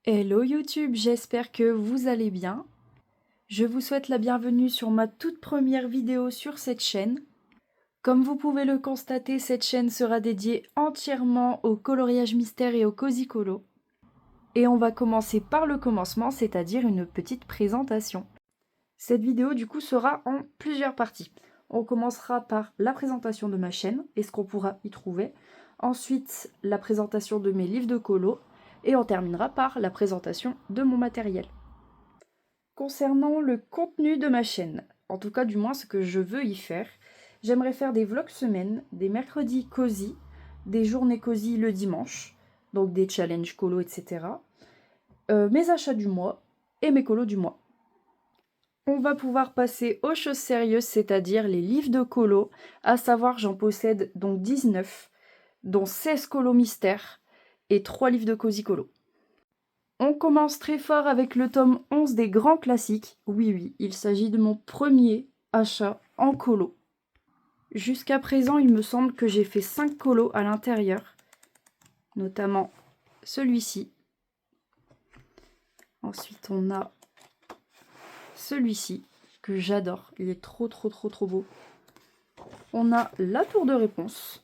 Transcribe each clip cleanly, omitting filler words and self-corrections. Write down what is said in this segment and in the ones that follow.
Hello YouTube, j'espère que vous allez bien. Je vous souhaite la bienvenue sur ma toute première vidéo sur cette chaîne. Comme vous pouvez le constater, cette chaîne sera dédiée entièrement au coloriage mystère et au cozy colo. Et on va commencer par le commencement, c'est-à-dire une petite présentation. Cette vidéo du coup sera en plusieurs parties. On commencera par la présentation de ma chaîne et ce qu'on pourra y trouver. Ensuite, la présentation de mes livres de colo. Et on terminera par la présentation de mon matériel. Concernant le contenu de ma chaîne, en tout cas du moins ce que je veux y faire, j'aimerais faire des vlogs semaine, des mercredis cosy, des journées cosy le dimanche, donc des challenges colo, etc. Mes achats du mois et mes colos du mois. On va pouvoir passer aux choses sérieuses, c'est-à-dire les livres de colo, à savoir j'en possède donc 19, dont 16 colos mystères et 3 livres de cozy colo. On commence très fort avec le tome 11 des grands classiques. Oui, il s'agit de mon premier achat en colo. Jusqu'à présent, il me semble que j'ai fait 5 colos à l'intérieur, notamment celui-ci. Ensuite, on a celui-ci, que j'adore. Il est trop beau. On a la tour de réponse.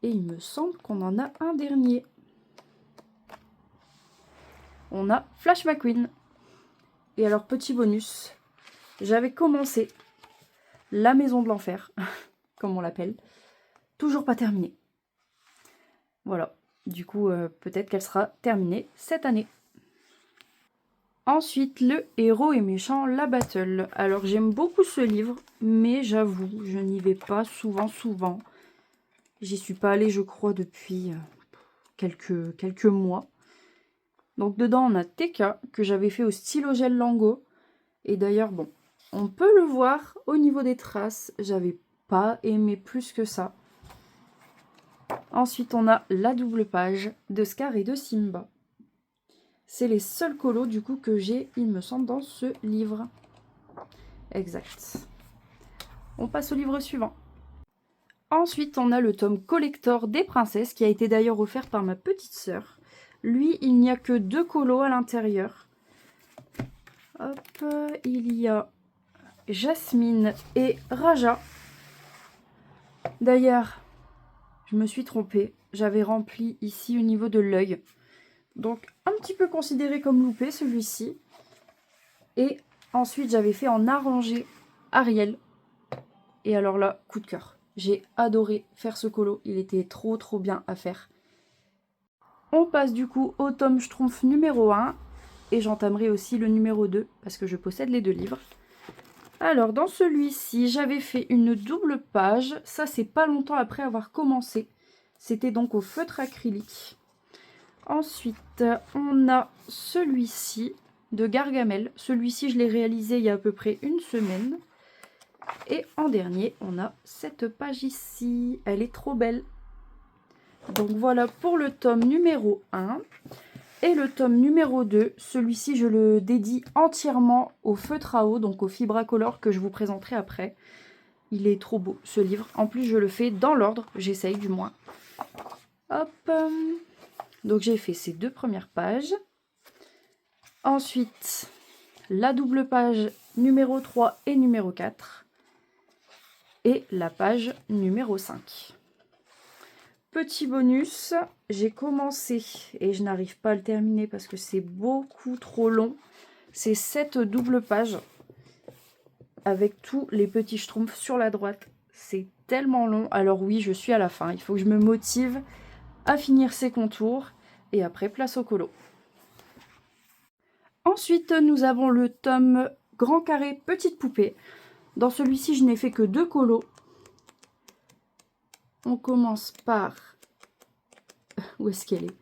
Et il me semble qu'on en a un dernier. On a Flash McQueen. Et alors, petit bonus, j'avais commencé La Maison de l'Enfer, comme on l'appelle, toujours pas terminée. Voilà, du coup, peut-être qu'elle sera terminée cette année. Ensuite, Le héros est méchant, la battle. Alors, j'aime beaucoup ce livre, mais j'avoue, je n'y vais pas souvent. J'y suis pas allée, je crois, depuis quelques mois. Donc, dedans, on a TK, que j'avais fait au stylo gel Lango. Et d'ailleurs, bon, on peut le voir au niveau des traces. J'avais pas aimé plus que ça. Ensuite, on a la double page de Scar et de Simba. C'est les seuls colos, du coup, que j'ai, il me semble, dans ce livre. Exact. On passe au livre suivant. Ensuite, on a le tome collector des princesses, qui a été d'ailleurs offert par ma petite sœur. Lui, il n'y a que 2 colos à l'intérieur. Hop, il y a Jasmine et Raja. D'ailleurs, je me suis trompée. J'avais rempli ici au niveau de l'œil. Donc, un petit peu considéré comme loupé, celui-ci. Et ensuite, j'avais fait en arrangé Ariel. Et alors là, coup de cœur. J'ai adoré faire ce colo. Il était trop bien à faire. On passe du coup au tome Schtroumpf numéro 1. Et j'entamerai aussi le numéro 2, parce que je possède les 2 livres. Alors, dans celui-ci, j'avais fait une double page. Ça, c'est pas longtemps après avoir commencé. C'était donc au feutre acrylique. Ensuite, on a celui-ci de Gargamel. Celui-ci, je l'ai réalisé il y a à peu près une semaine. Et en dernier, on a cette page ici. Elle est trop belle. Donc voilà pour le tome numéro 1. Et le tome numéro 2, celui-ci, je le dédie entièrement au feutre à eau, donc au Fibracolor que je vous présenterai après. Il est trop beau, ce livre. En plus, je le fais dans l'ordre. J'essaye du moins. Hop. Donc j'ai fait ces 2 premières pages. Ensuite, la double page numéro 3 et numéro 4. Et la page numéro 5. Petit bonus, j'ai commencé, et je n'arrive pas à le terminer parce que c'est beaucoup trop long. C'est cette double page avec tous les petits schtroumpfs sur la droite. C'est tellement long. Alors oui, je suis à la fin. Il faut que je me motive à finir ces contours. Et après, place au colo. Ensuite, nous avons le tome Grand Carré Petite Poupée. Dans celui-ci, je n'ai fait que 2 colos. On commence par... Où est-ce qu'elle est?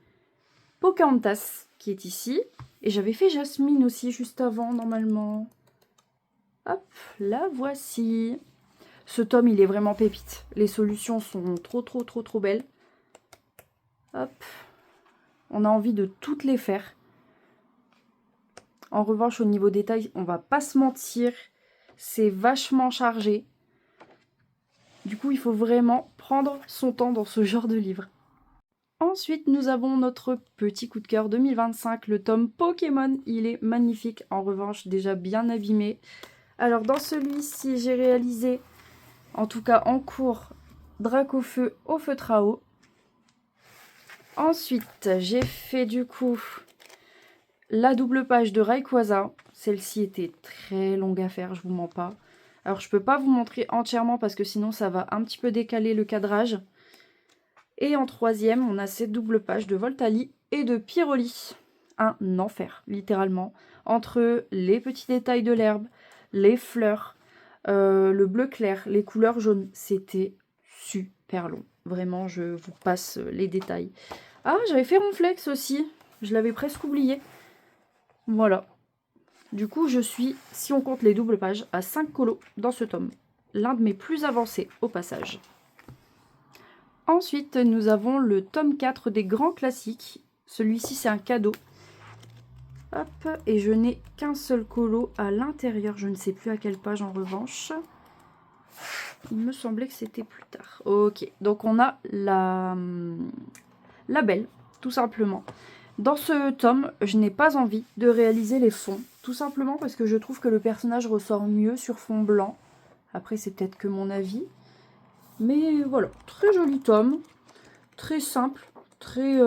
Pocahontas, qui est ici. Et j'avais fait Jasmine aussi, juste avant, normalement. Hop, la voici. Ce tome, il est vraiment pépite. Les solutions sont trop belles. Hop. On a envie de toutes les faire. En revanche, au niveau détail, on va pas se mentir. C'est vachement chargé. Du coup, il faut vraiment prendre son temps dans ce genre de livre. Ensuite, nous avons notre petit coup de cœur 2025, le tome Pokémon. Il est magnifique, en revanche, déjà bien abîmé. Alors, dans celui-ci, j'ai réalisé, en tout cas en cours, Dracofeu au feutre à eau. Ensuite, j'ai fait du coup la double page de Rayquaza. Celle-ci était très longue à faire, je vous mens pas. Alors, je peux pas vous montrer entièrement parce que sinon, ça va un petit peu décaler le cadrage. Et en troisième, on a cette double page de Voltali et de Pyroli. Un enfer, littéralement. Entre les petits détails de l'herbe, les fleurs, le bleu clair, les couleurs jaunes. C'était super long. Vraiment, je vous passe les détails. Ah, j'avais fait Ronflex aussi. Je l'avais presque oublié. Voilà. Du coup, je suis, si on compte les doubles pages, à 5 colos dans ce tome. L'un de mes plus avancés au passage. Ensuite, nous avons le tome 4 des grands classiques. Celui-ci, c'est un cadeau. Hop, et je n'ai qu'un seul colo à l'intérieur. Je ne sais plus à quelle page en revanche. Il me semblait que c'était plus tard. Ok, donc on a la belle, tout simplement. Dans ce tome, je n'ai pas envie de réaliser les fonds. Tout simplement parce que je trouve que le personnage ressort mieux sur fond blanc. Après, c'est peut-être que mon avis. Mais voilà, très joli tome, très simple, très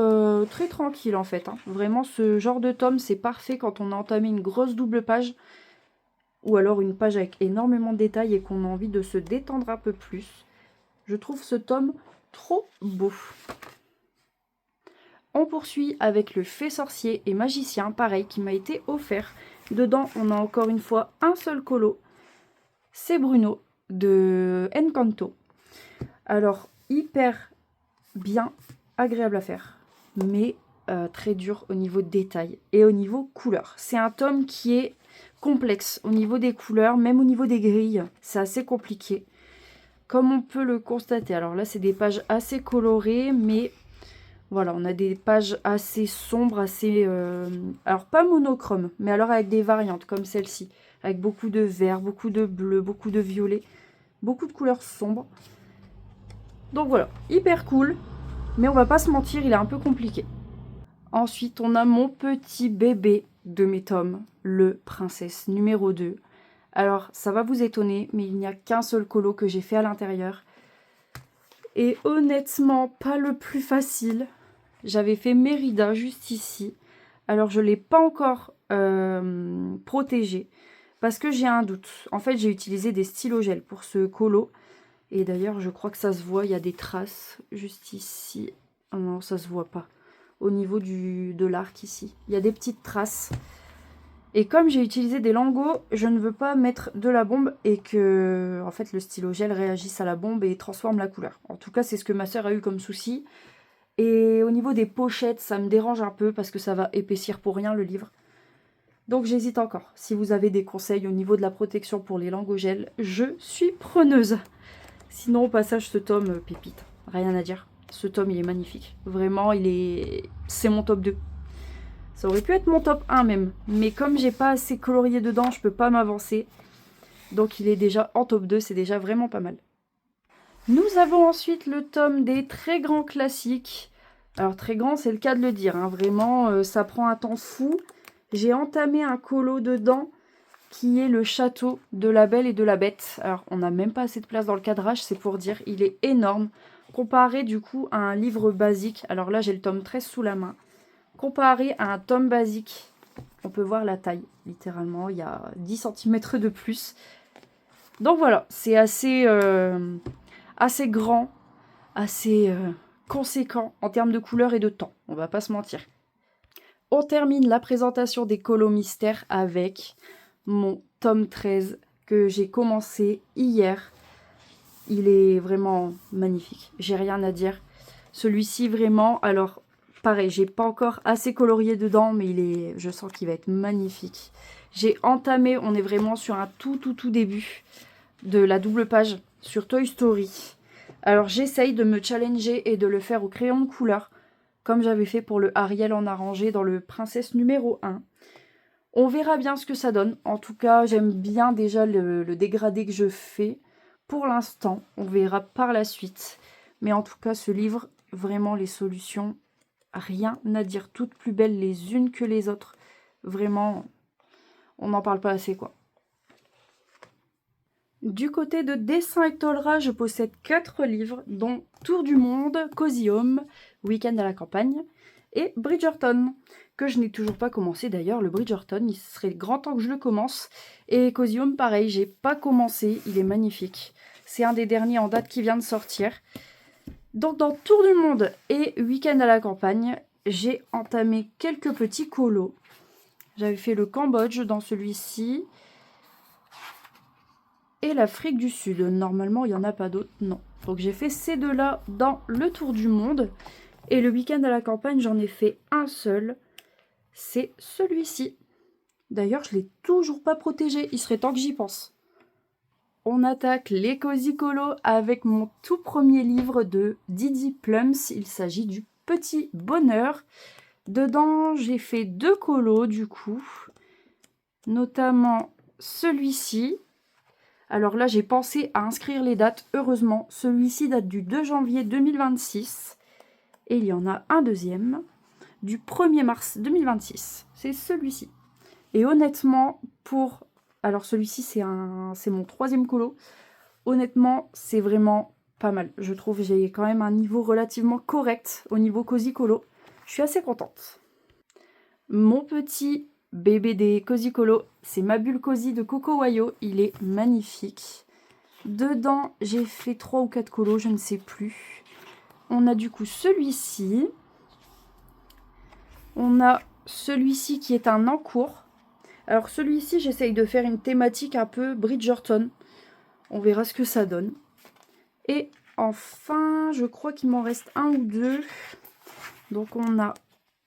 tranquille en fait. Hein. Vraiment, ce genre de tome, c'est parfait quand on a entamé une grosse double page. Ou alors une page avec énormément de détails et qu'on a envie de se détendre un peu plus. Je trouve ce tome trop beau. On poursuit avec le Fée sorcier et magicien, pareil, qui m'a été offert. Dedans, on a encore une fois un seul colo. C'est Bruno de Encanto. Alors, hyper bien, agréable à faire, mais très dur au niveau de détail et au niveau couleur. C'est un tome qui est complexe au niveau des couleurs, même au niveau des grilles, c'est assez compliqué. Comme on peut le constater, alors là c'est des pages assez colorées, mais voilà, on a des pages assez sombres, assez... alors pas monochrome, mais alors avec des variantes comme celle-ci, avec beaucoup de vert, beaucoup de bleu, beaucoup de violet, beaucoup de couleurs sombres. Donc voilà, hyper cool, mais on va pas se mentir, il est un peu compliqué. Ensuite, on a mon petit bébé de mes tomes, le Princesse numéro 2. Alors, ça va vous étonner, mais il n'y a qu'un seul colo que j'ai fait à l'intérieur. Et honnêtement, pas le plus facile. J'avais fait Mérida juste ici. Alors, je ne l'ai pas encore protégé parce que j'ai un doute. En fait, j'ai utilisé des stylos gel pour ce colo. Et d'ailleurs, je crois que ça se voit, il y a des traces juste ici. Oh non, ça se voit pas. Au niveau de l'arc ici. Il y a des petites traces. Et comme j'ai utilisé des lingots, je ne veux pas mettre de la bombe et que en fait, le stylo gel réagisse à la bombe et transforme la couleur. En tout cas, c'est ce que ma soeur a eu comme souci. Et au niveau des pochettes, ça me dérange un peu parce que ça va épaissir pour rien le livre. Donc j'hésite encore. Si vous avez des conseils au niveau de la protection pour les lingots gel, je suis preneuse. Sinon, au passage, ce tome, pépite. Rien à dire. Ce tome, il est magnifique. Vraiment, c'est mon top 2. Ça aurait pu être mon top 1 même. Mais comme j'ai pas assez colorié dedans, je peux pas m'avancer. Donc il est déjà en top 2, c'est déjà vraiment pas mal. Nous avons ensuite le tome des très grands classiques. Alors très grand, c'est le cas de le dire. Hein. Vraiment, ça prend un temps fou. J'ai entamé un colo dedans qui est le château de la Belle et de la Bête. Alors, on n'a même pas assez de place dans le cadrage, c'est pour dire. Il est énorme, comparé du coup à un livre basique. Alors là, j'ai le tome 13 sous la main. Comparé à un tome basique, on peut voir la taille, littéralement. Il y a 10 cm de plus. Donc voilà, c'est assez grand, assez conséquent en termes de couleur et de temps. On va pas se mentir. On termine la présentation des colos mystères avec mon tome 13 que j'ai commencé hier. Il est vraiment magnifique. J'ai rien à dire. Celui-ci vraiment, alors pareil, j'ai pas encore assez colorié dedans, mais je sens qu'il va être magnifique. J'ai entamé, on est vraiment sur un tout début de la double page sur Toy Story. Alors j'essaye de me challenger et de le faire au crayon de couleur, comme j'avais fait pour le Ariel en arrangé dans le Princesse numéro 1. On verra bien ce que ça donne. En tout cas, j'aime bien déjà le dégradé que je fais. Pour l'instant, on verra par la suite. Mais en tout cas, ce livre Vraiment, les solutions, rien à dire. Toutes plus belles les unes que les autres. Vraiment, on n'en parle pas assez, quoi. Du côté de Dessin et Tolera, je possède 4 livres, dont Tour du Monde, Cozy Home, Week-end à la campagne et Bridgerton, que je n'ai toujours pas commencé d'ailleurs. Le Bridgerton, il serait grand temps que je le commence. Et Cozy Home, pareil, j'ai pas commencé, il est magnifique. C'est un des derniers en date qui vient de sortir. Donc dans Tour du Monde et Week-end à la campagne, j'ai entamé quelques petits colos. J'avais fait le Cambodge dans celui-ci. Et l'Afrique du Sud. Normalement, il n'y en a pas d'autres, non. Donc j'ai fait ces deux-là dans le Tour du Monde. Et le Week-end à la campagne, j'en ai fait un seul. C'est celui-ci. D'ailleurs, je ne l'ai toujours pas protégé. Il serait temps que j'y pense. On attaque les Cozy Colos avec mon tout premier livre de Didi Plums. Il s'agit du Petit Bonheur. Dedans, j'ai fait 2 colos du coup. Notamment celui-ci. Alors là, j'ai pensé à inscrire les dates. Heureusement, celui-ci date du 2 janvier 2026. Et il y en a un deuxième du 1er mars 2026. C'est celui-ci. Et honnêtement, alors celui-ci, c'est mon 3e colo. Honnêtement, c'est vraiment pas mal. Je trouve que j'ai quand même un niveau relativement correct au niveau Cozy Colo. Je suis assez contente. Mon petit bébé des Cozy Colo, c'est ma bulle Cozy de Coco Wayo. Il est magnifique. Dedans, j'ai fait 3 ou 4 colos, je ne sais plus. On a du coup celui-ci. On a celui-ci qui est un encours. Alors celui-ci, j'essaye de faire une thématique un peu Bridgerton. On verra ce que ça donne. Et enfin, je crois qu'il m'en reste un ou deux. Donc on a...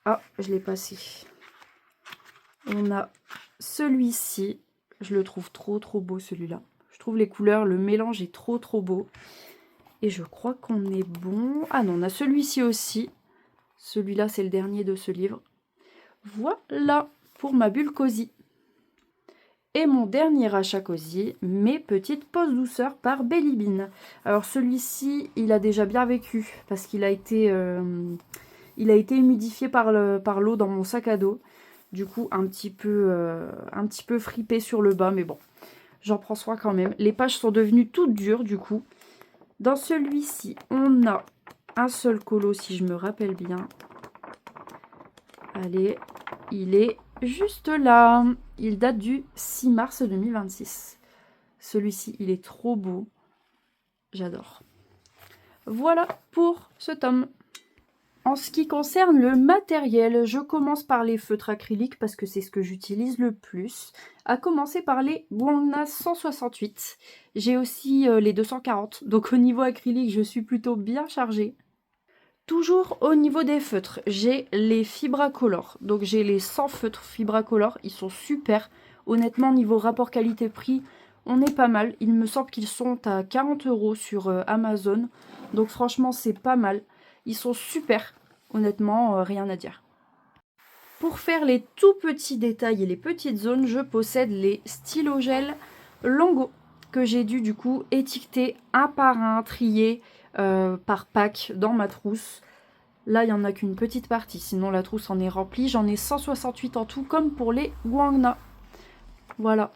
Ah, je l'ai passé. On a celui-ci. Je le trouve trop beau celui-là. Je trouve les couleurs, le mélange est trop beau. Et je crois qu'on est bon. Ah non, on a celui-ci aussi. Celui-là, c'est le dernier de ce livre. Voilà pour ma bulle Cozy. Et mon dernier achat Cozy, Mes petites pauses douceur par Belly Bean. Alors celui-ci, il a déjà bien vécu parce qu'il a été humidifié par l'eau dans mon sac à dos. Du coup, un petit peu fripé sur le bas, mais bon, j'en prends soin quand même. Les pages sont devenues toutes dures, du coup. Dans celui-ci, on a un seul colo, si je me rappelle bien. Allez, il est juste là. Il date du 6 mars 2026. Celui-ci, il est trop beau. J'adore. Voilà pour ce tome. En ce qui concerne le matériel, je commence par les feutres acryliques parce que c'est ce que j'utilise le plus. À commencer par les Guangna 168. J'ai aussi les 240, donc au niveau acrylique, je suis plutôt bien chargée. Toujours au niveau des feutres, j'ai les Fibracolor. Donc j'ai les 100 feutres Fibracolor, ils sont super. Honnêtement, niveau rapport qualité-prix, on est pas mal. Il me semble qu'ils sont à 40 € sur Amazon. Donc franchement, c'est pas mal. Ils sont super, honnêtement, rien à dire. Pour faire les tout petits détails et les petites zones, je possède les stylos gel Longo que j'ai dû du coup étiqueter un par un, trier par pack dans ma trousse. Là, il n'y en a qu'une petite partie, sinon la trousse en est remplie. J'en ai 168 en tout, comme pour les Guangna. Voilà.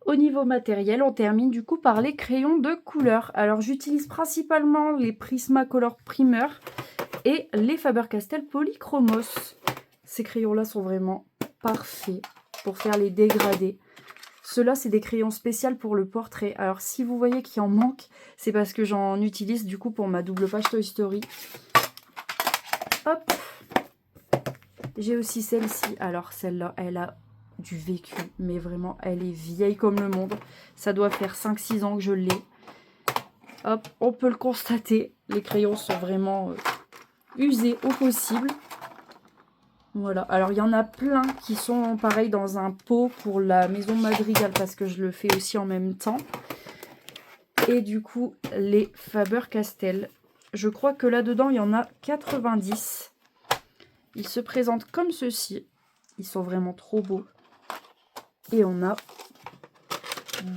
Au niveau matériel, on termine du coup par les crayons de couleur. Alors j'utilise principalement les Prismacolor Primer et les Faber-Castell Polychromos. Ces crayons-là sont vraiment parfaits pour faire les dégradés. Ceux-là, c'est des crayons spéciaux pour le portrait. Alors si vous voyez qu'il en manque, c'est parce que j'en utilise du coup pour ma double page Toy Story. Hop. J'ai aussi celle-ci. Alors celle-là, elle a du vécu, mais vraiment elle est vieille comme le monde. Ça doit faire 5-6 ans que je l'ai. Hop, on peut le constater, les crayons sont vraiment usés au possible. Voilà, alors il y en a plein qui sont pareil dans un pot pour la maison Madrigal parce que je le fais aussi en même temps. Et du coup les Faber-Castell, je crois que là-dedans il y en a 90. Ils se présentent comme ceci, ils sont vraiment trop beaux. Et on a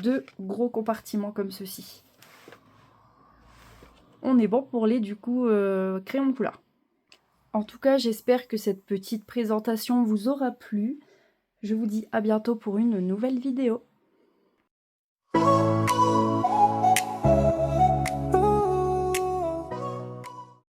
2 gros compartiments comme ceci. on est bon pour les crayons de couleur. En tout cas, j'espère que cette petite présentation vous aura plu. Je vous dis à bientôt pour une nouvelle vidéo.